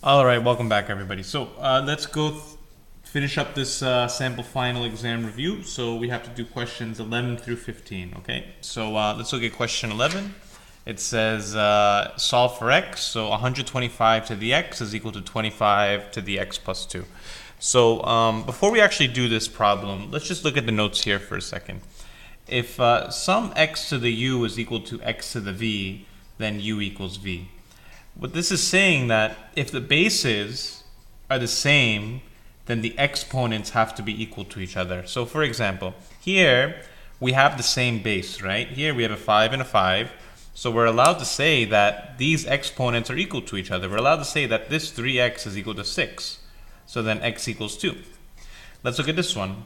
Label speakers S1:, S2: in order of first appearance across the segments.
S1: All right, welcome back, everybody. So let's go finish up this sample final exam review. So we have to do questions 11 through 15, okay? So let's look at question 11. It says solve for x. So 125 to the x is equal to 25 to the x plus 2. So before we actually do this problem, let's just look at the notes here for a second. If sum x to the u is equal to x to the v, then u equals v. What this is saying that if the bases are the same, then the exponents have to be equal to each other. So for example, here we have the same base, right? Here we have a 5 and a 5. So we're allowed to say that these exponents are equal to each other. We're allowed to say that this 3x is equal to 6. So then x equals 2. Let's look at this one.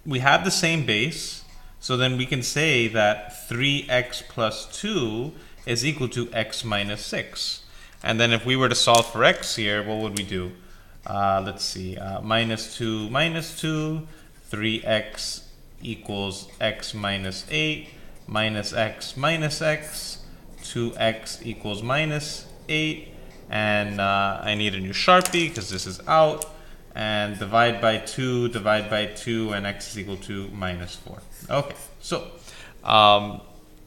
S1: We have the same base, so then we can say that 3x plus 2 is equal to x minus 6. And then if we were to solve for x here, what would we do? Let's see, minus 2, 3x equals x minus 8, minus x, 2x equals minus 8, and I need a new Sharpie because this is out, and divide by 2, and x is equal to minus 4. Okay, so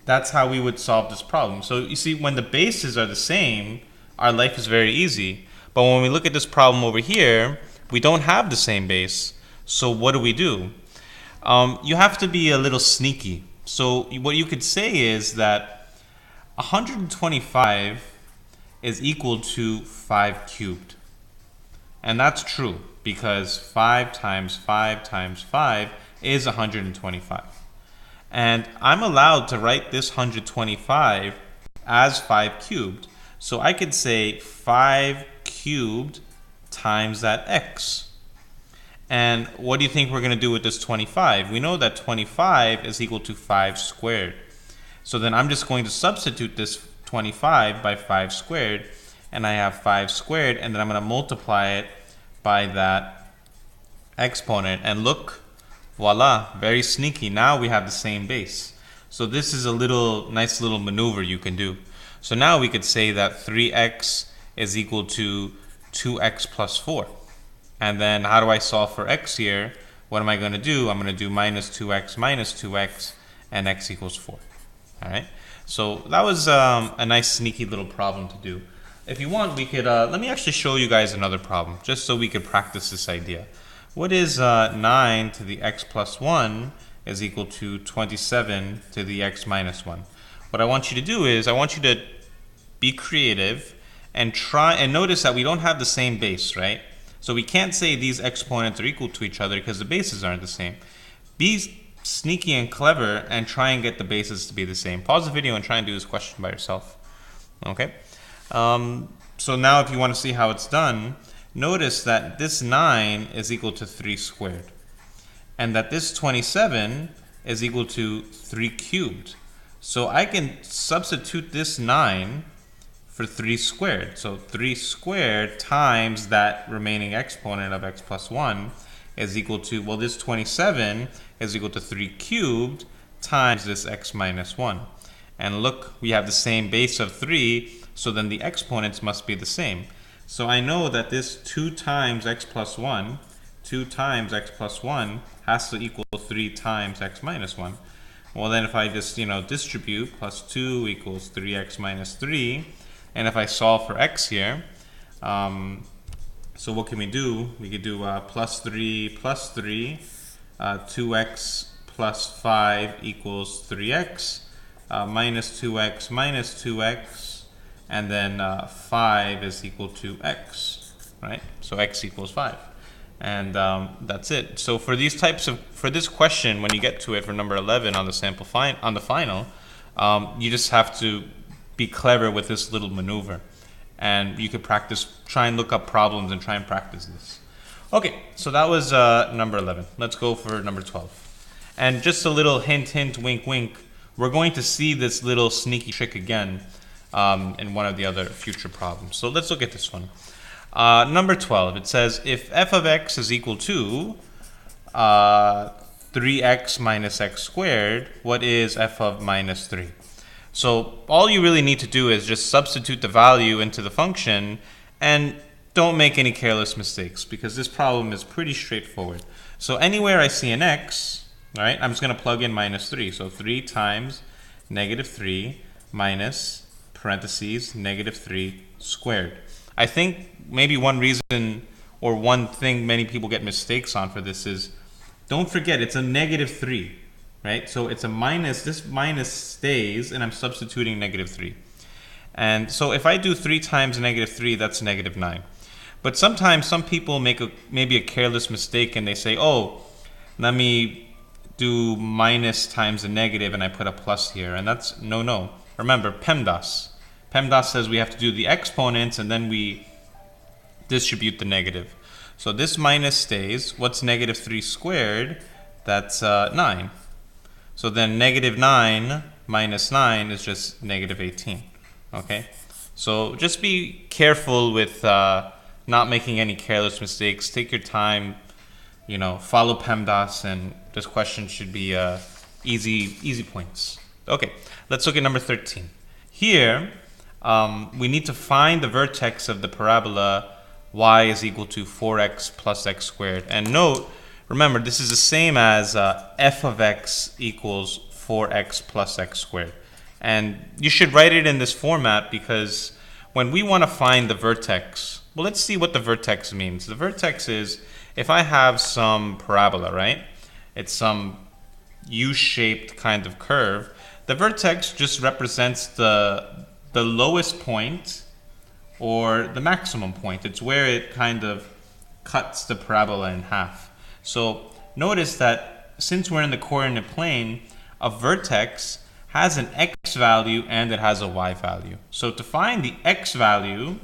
S1: that's how we would solve this problem. So you see, when the bases are the same, our life is very easy. But when we look at this problem over here, we don't have the same base. So what do? You have to be a little sneaky. So what you could say is that 125 is equal to 5 cubed. And that's true because 5 times 5 times 5 is 125. And I'm allowed to write this 125 as 5 cubed. So I could say 5 cubed times that x. And what do you think we're going to do with this 25? We know that 25 is equal to 5 squared. So then I'm just going to substitute this 25 by 5 squared. And I have 5 squared, and then I'm going to multiply it by that exponent. And look, voila, very sneaky. Now we have the same base. So this is a nice little maneuver you can do. So now we could say that 3x is equal to 2x plus 4. And then how do I solve for x here? What am I going to do? I'm going to do minus 2x, and x equals 4. All right. So that was a nice sneaky little problem to do. If you want, we could, let me actually show you guys another problem, just so we could practice this idea. What is 9 to the x plus 1 is equal to 27 to the x minus 1? What I want you to do is, I want you to be creative and try, and notice that we don't have the same base, right? So we can't say these exponents are equal to each other because the bases aren't the same. Be sneaky and clever and try and get the bases to be the same. Pause the video and try and do this question by yourself. Okay? So now if you want to see how it's done, notice that this 9 is equal to 3 squared. And that this 27 is equal to 3 cubed. So I can substitute this 9 for 3 squared. So 3 squared times that remaining exponent of x plus 1 is equal to, well, this 27 is equal to 3 cubed times this x minus 1. And look, we have the same base of 3, so then the exponents must be the same. So I know that this 2 times x plus 1, 2 times x plus 1 has to equal 3 times x minus 1. Well, then if I just, distribute, plus 2 equals 3x minus 3, and if I solve for x here, so what can we do? We could do plus 3, 2x plus 5 equals 3x, minus 2x, and then 5 is equal to x, right? So x equals 5. And that's it. So for this question, when you get to it for number 11 on the sample on the final, you just have to be clever with this little maneuver. And you could try and look up problems and try and practice this. Okay, so that was number 11. Let's go for number 12. And just a little hint, wink, wink. We're going to see this little sneaky trick again in one of the other future problems. So let's look at this one. Number 12, it says if f of x is equal to 3x minus x squared, what is f of minus 3? So all you really need to do is just substitute the value into the function And don't make any careless mistakes because this problem is pretty straightforward. So anywhere I see an x, all right, I'm just going to plug in minus 3. So 3 times negative 3 minus parentheses negative 3 squared. I think maybe one reason or one thing many people get mistakes on for this is, don't forget it's a negative 3, right? So it's a minus, this minus stays, and I'm substituting negative 3. And so if I do 3 times negative 3, that's negative 9. But sometimes some people make maybe a careless mistake and they say, oh, let me do minus times a negative and I put a plus here. And that's no. Remember, PEMDAS. PEMDAS says we have to do the exponents and then we distribute the negative. So this minus stays. What's negative 3 squared? That's 9. So then negative 9 minus 9 is just negative 18. Okay? So just be careful with not making any careless mistakes. Take your time, follow PEMDAS, and this question should be easy points. Okay, let's look at number 13. Here, we need to find the vertex of the parabola y is equal to 4x plus x squared. And note, remember, this is the same as f of x equals 4x plus x squared. And you should write it in this format because when we want to find the vertex, well, let's see what the vertex means. The vertex is if I have some parabola, right? It's some U-shaped kind of curve. The vertex just represents the lowest point or the maximum point. It's where it kind of cuts the parabola in half. So notice that since we're in the coordinate plane, a vertex has an x value and it has a y value. So to find the x value,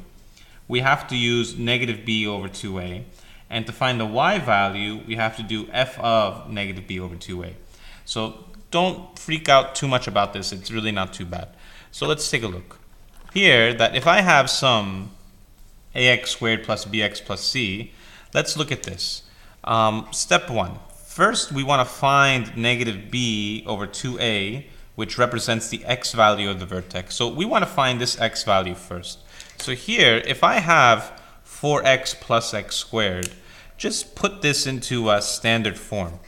S1: we have to use negative b over 2a. And to find the y value, we have to do f of negative b over 2a. So don't freak out too much about this. It's really not too bad. So let's take a look. Here, that if I have some ax squared plus bx plus c, let's look at this. Step 1. First, we want to find negative b over 2a, which represents the x value of the vertex. So we want to find this x value first. So here, if I have 4x plus x squared, just put this into a standard form.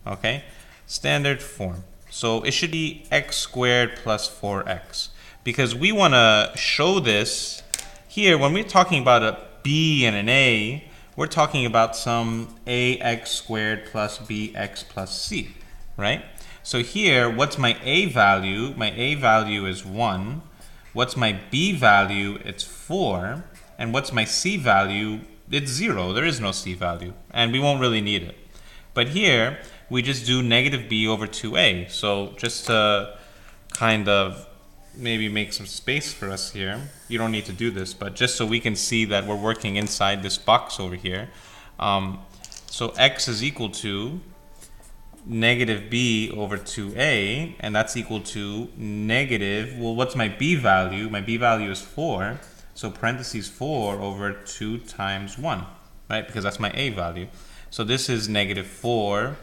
S1: Okay? Standard form. So it should be x squared plus 4x. Because we want to show this here, when we're talking about a b and an a, we're talking about some ax squared plus bx plus c, right? So here, what's my a value? My a value is 1. What's my b value? It's 4. And what's my c value? It's 0. There is no c value. And we won't really need it. But here, we just do negative b over 2a. So just to kind of maybe make some space for us here. You don't need to do this, but just so we can see that we're working inside this box over here. So x is equal to negative b over 2a, and that's equal to negative, well, what's my b value? My b value is 4, so parentheses 4 over 2 times 1, right? Because that's my a value. So this is negative 4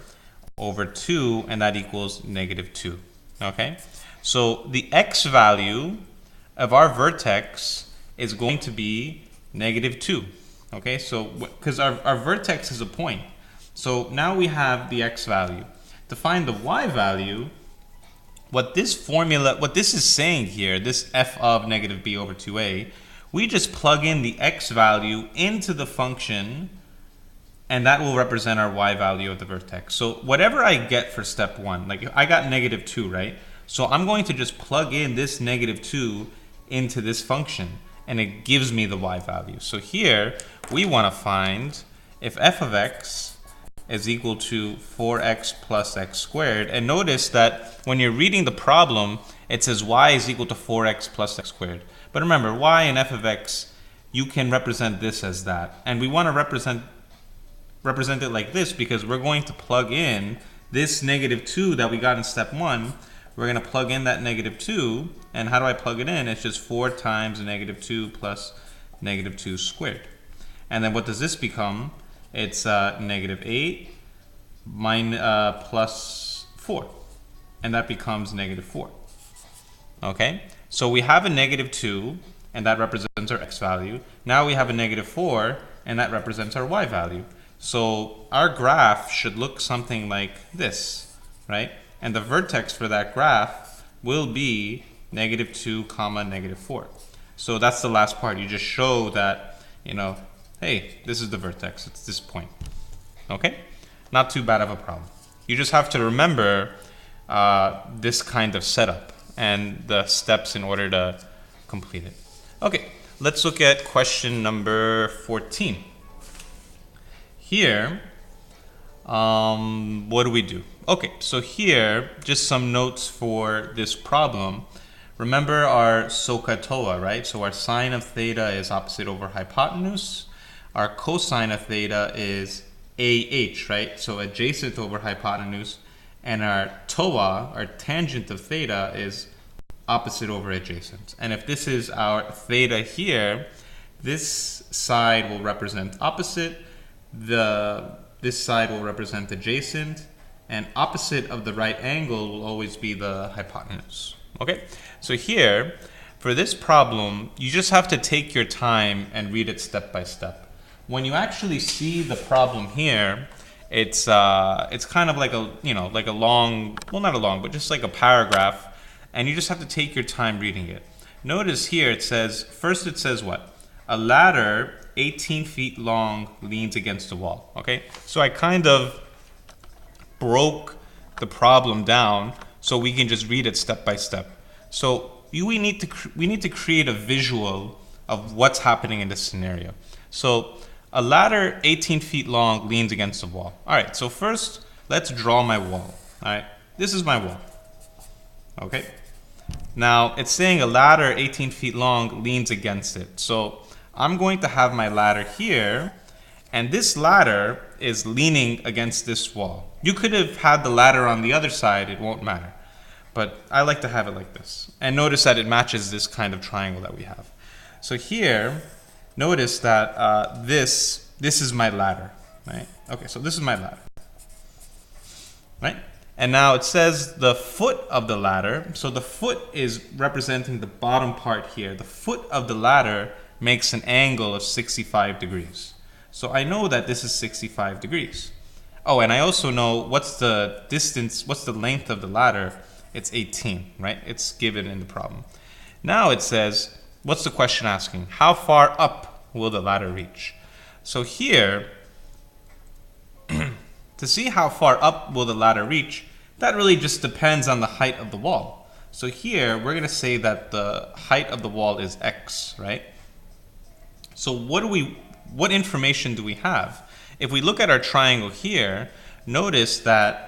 S1: over 2, and that equals negative 2, okay? So the x value of our vertex is going to be negative 2, okay? So, because our vertex is a point. So now we have the x value. To find the y value, what this is saying here, this f of negative b over 2a, we just plug in the x value into the function, and that will represent our y value of the vertex. So whatever I get for step 1, like I got negative 2, right? So I'm going to just plug in this negative 2 into this function, and it gives me the y value. So here, we want to find if f of x is equal to 4x plus x squared. And notice that when you're reading the problem, it says y is equal to 4x plus x squared. But remember, y and f of x, you can represent this as that. And we want to represent it like this because we're going to plug in this negative 2 that we got in step 1. We're going to plug in that negative 2. And how do I plug it in? It's just 4 times negative 2 plus negative 2 squared. And then what does this become? It's negative 8 plus 4. And that becomes negative 4. Okay? So we have a negative 2. and that represents our x value. Now we have a negative 4, and that represents our y value. So our graph should look something like this, right? And the vertex for that graph will be negative 2 comma negative 4. So that's the last part. You just show that, hey, this is the vertex. It's this point. Okay? Not too bad of a problem. You just have to remember this kind of setup and the steps in order to complete it. Okay, let's look at question number 14. Here, what do we do? Okay, so here, just some notes for this problem. Remember our SOHCAHTOA, right? So our sine of theta is opposite over hypotenuse. Our cosine of theta is AH, right? So adjacent over hypotenuse. And our TOA, our tangent of theta, is opposite over adjacent. And if this is our theta here, this side will represent opposite, this side will represent adjacent, and opposite of the right angle will always be the hypotenuse. Okay? So here, for this problem, you just have to take your time and read it step by step. When you actually see the problem here, it's kind of like a long, well, not a long, but just like a paragraph, and you just have to take your time reading it. Notice here it says, first it says what? A ladder 18 feet long leans against a wall. Okay, so I kind of broke the problem down so we can just read it step by step. So we need to create a visual of what's happening in this scenario. So a ladder 18 feet long leans against a wall. All right, so first let's draw my wall. All right, this is my wall. Okay, now it's saying a ladder 18 feet long leans against it. So I'm going to have my ladder here, and this ladder is leaning against this wall. You could have had the ladder on the other side, it won't matter. But I like to have it like this. And notice that it matches this kind of triangle that we have. So here, notice that this is my ladder, right? Okay, so this is my ladder, right? And now it says the foot of the ladder. So the foot is representing the bottom part here. The foot of the ladder makes an angle of 65 degrees. So I know that this is 65 degrees. Oh, and I also know what's the distance, what's the length of the ladder. It's 18, right? It's given in the problem. Now it says, what's the question asking? How far up will the ladder reach? So here, to see how far up will the ladder reach, that really just depends on the height of the wall. So here, we're going to say that the height of the wall is x, right? So what information do we have? If we look at our triangle here, notice that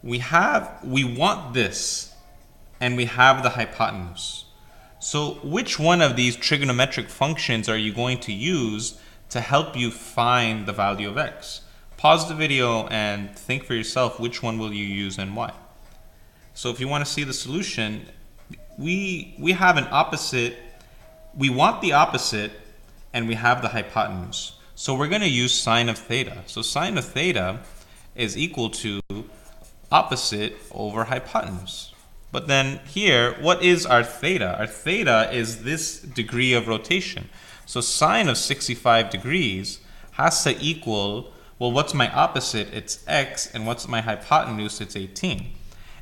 S1: we want this, and we have the hypotenuse. So which one of these trigonometric functions are you going to use to help you find the value of x? Pause the video and think for yourself which one will you use and why. So if you want to see the solution, we have an opposite, we want the opposite, and we have the hypotenuse. So we're going to use sine of theta. So sine of theta is equal to opposite over hypotenuse. But then here, what is our theta? Our theta is this degree of rotation. So sine of 65 degrees has to equal, well, what's my opposite? It's x, and what's my hypotenuse? It's 18.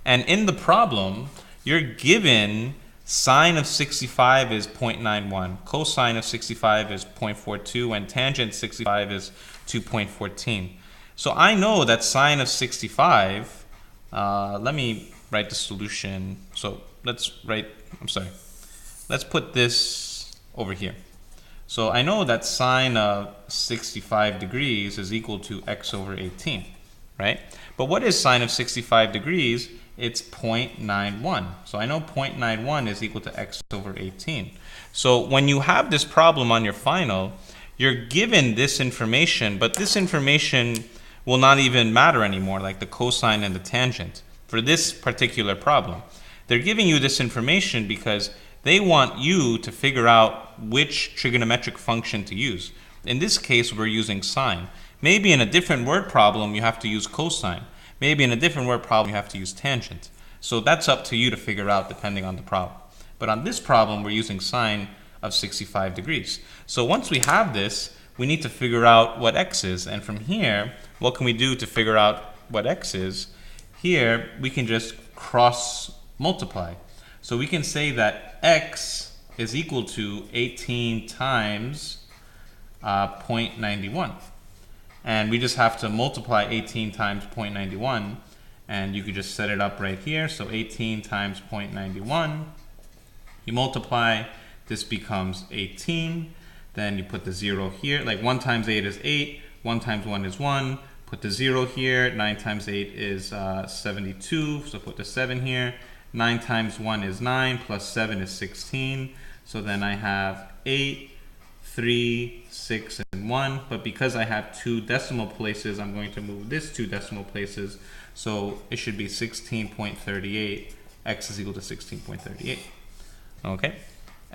S1: And in the problem, you're given sine of 65 is 0.91, cosine of 65 is 0.42, and tangent 65 is 2.14. So I know that sine of 65, let me write the solution. So let's put this over here. So I know that sine of 65 degrees is equal to x over 18, right? But what is sine of 65 degrees? It's 0.91. So I know 0.91 is equal to x over 18. So when you have this problem on your final, you're given this information, but this information will not even matter anymore, like the cosine and the tangent, for this particular problem. They're giving you this information because they want you to figure out which trigonometric function to use. In this case, we're using sine. Maybe in a different word problem, you have to use cosine. Maybe in a different word problem, you have to use tangent. So that's up to you to figure out depending on the problem. But on this problem, we're using sine of 65 degrees. So once we have this, we need to figure out what x is. And from here, what can we do to figure out what x is? Here, we can just cross multiply. So we can say that x is equal to 18 times 0.91. And we just have to multiply 18 times 0.91, and you could just set it up right here. So 18 times 0.91, you multiply, this becomes 18. Then you put the 0 here. Like 1 times 8 is 8, 1 times 1 is 1. Put the 0 here. 9 times 8 is 72, so put the 7 here. 9 times 1 is 9, plus 7 is 16. So then I have 8, 3, 6, and 1. But because I have 2 decimal places, I'm going to move this 2 decimal places. So it should be 16.38. X is equal to 16.38. Okay?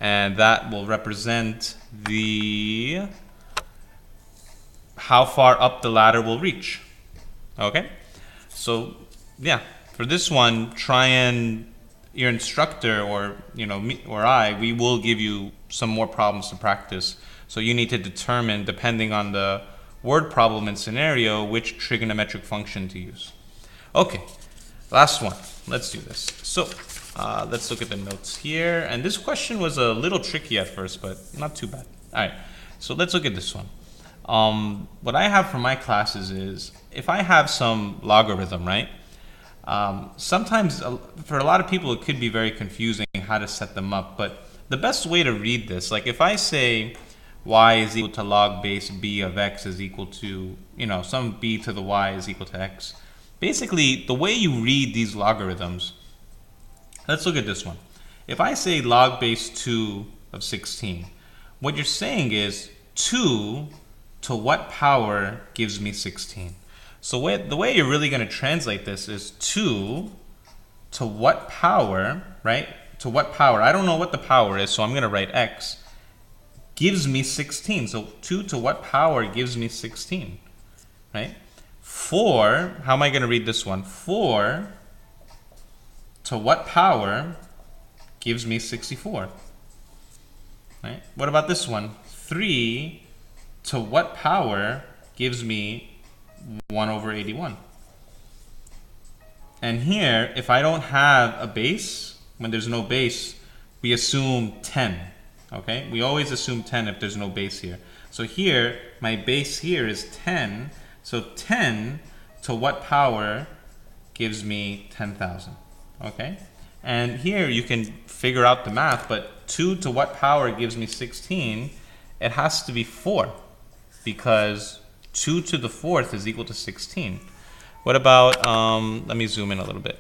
S1: And that will represent the how far up the ladder will reach. Okay? So yeah, for this one, try and your instructor or me or we will give you some more problems to practice. So you need to determine, depending on the word problem and scenario, which trigonometric function to use. Okay, last one. Let's do this. So let's look at the notes here. And this question was a little tricky at first, but not too bad. All right, so let's look at this one. What I have for my classes is, if I have some logarithm, right? Sometimes for a lot of people it could be very confusing how to set them up, but the best way to read this, like if I say y is equal to log base b of x is equal to, some b to the y is equal to x. Basically, the way you read these logarithms, let's look at this one. If I say log base 2 of 16, what you're saying is 2 to what power gives me 16? So the way you're really going to translate this is 2 to what power, right? To what power? I don't know what the power is, so I'm going to write x. Gives me 16. So 2 to what power gives me 16, right? 4, how am I going to read this one? 4 to what power gives me 64, right? What about this one? 3 to what power gives me 1 over 81? And here, if I don't have a base, when there's no base, we assume 10, okay? We always assume 10 if there's no base here. So here, my base here is 10. So 10 to what power gives me 10,000, okay? And here you can figure out the math, but 2 to what power gives me 16? It has to be 4, because 2 to the 4th is equal to 16. What about, let me zoom in a little bit.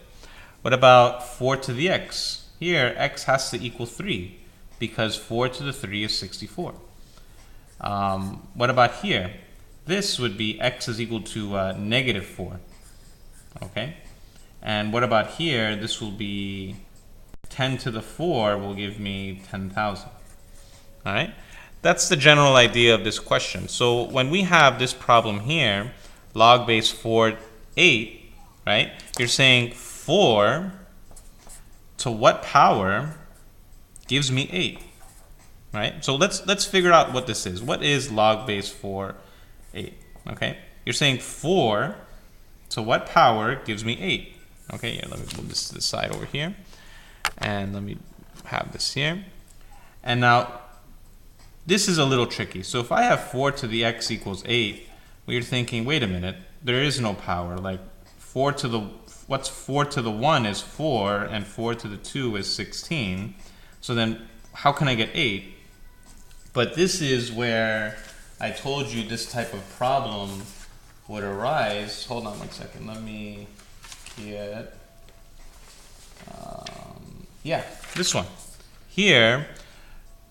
S1: What about 4 to the x? Here, x has to equal 3, because 4 to the 3 is 64. What about here? This would be x is equal to negative 4, okay? And what about here? This will be 10 to the 4 will give me 10,000, all right? That's the general idea of this question. So when we have this problem here, log base 4, 8, right? You're saying 4 to what power gives me 8, right? So let's figure out what this is. What is log base 4, 8, okay? You're saying 4 to what power gives me 8? Okay, yeah, let me move this to the side over here. And let me have this here. And now, this is a little tricky. So if I have 4 to the x equals 8, well, you're thinking, wait a minute, there is no power. Like 4 to the, what's 4 to the 1 is 4, and 4 to the 2 is 16. So then how can I get 8? But this is where I told you this type of problem would arise. Hold on one second. Let me get, yeah, this one. Here,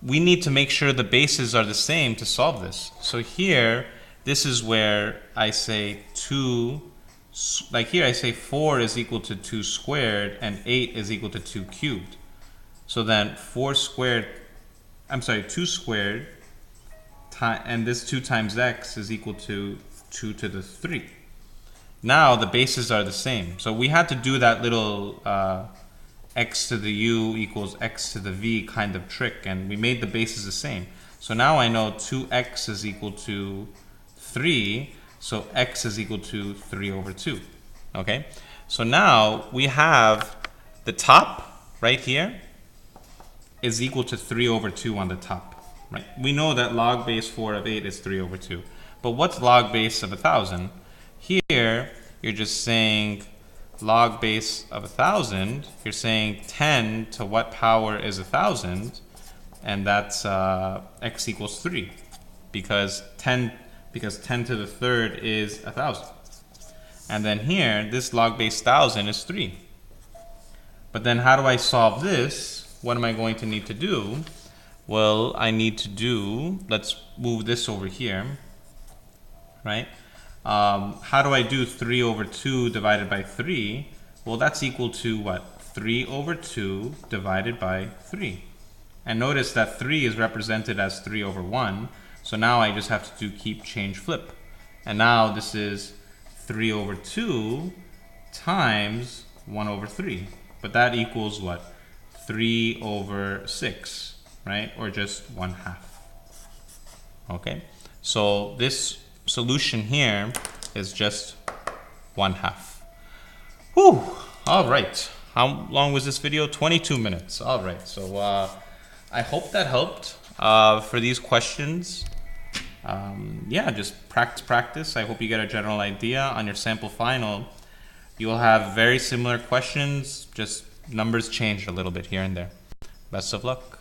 S1: we need to make sure the bases are the same to solve this. So here, this is where I say 2, like here I say 4 is equal to 2 squared and 8 is equal to 2 cubed. So then 2 squared, and this 2 times x is equal to 2 to the 3. Now the bases are the same. So we had to do that little x to the u equals x to the v kind of trick, and we made the bases the same. So now I know 2x is equal to 3, so x is equal to 3 over 2. Okay? So now we have the top right here is equal to 3 over 2 on the top. Right? We know that log base 4 of 8 is 3 over 2. But what's log base of 1,000? Here, you're just saying log base of 1,000. You're saying 10 to what power is 1,000? And that's x equals 3. Because 10 to the third is 1,000. And then here, this log base 1,000 is 3. But then how do I solve this? What am I going to need to do? Well, I need to do, let's move this over here, right? How do I do 3 over 2 divided by 3? Well, that's equal to what? 3 over 2 divided by 3. And notice that 3 is represented as 3 over 1. So now I just have to do keep, change, flip. And now this is 3 over 2 times 1 over 3. But that equals what? 3 over 6. Right? Or just 1/2. Okay? So this solution here is just 1/2. Whew! All right. How long was this video? 22 minutes. All right. So I hope that helped for these questions. Yeah, just practice. I hope you get a general idea. On your sample final, you'll have very similar questions, just numbers changed a little bit here and there. Best of luck.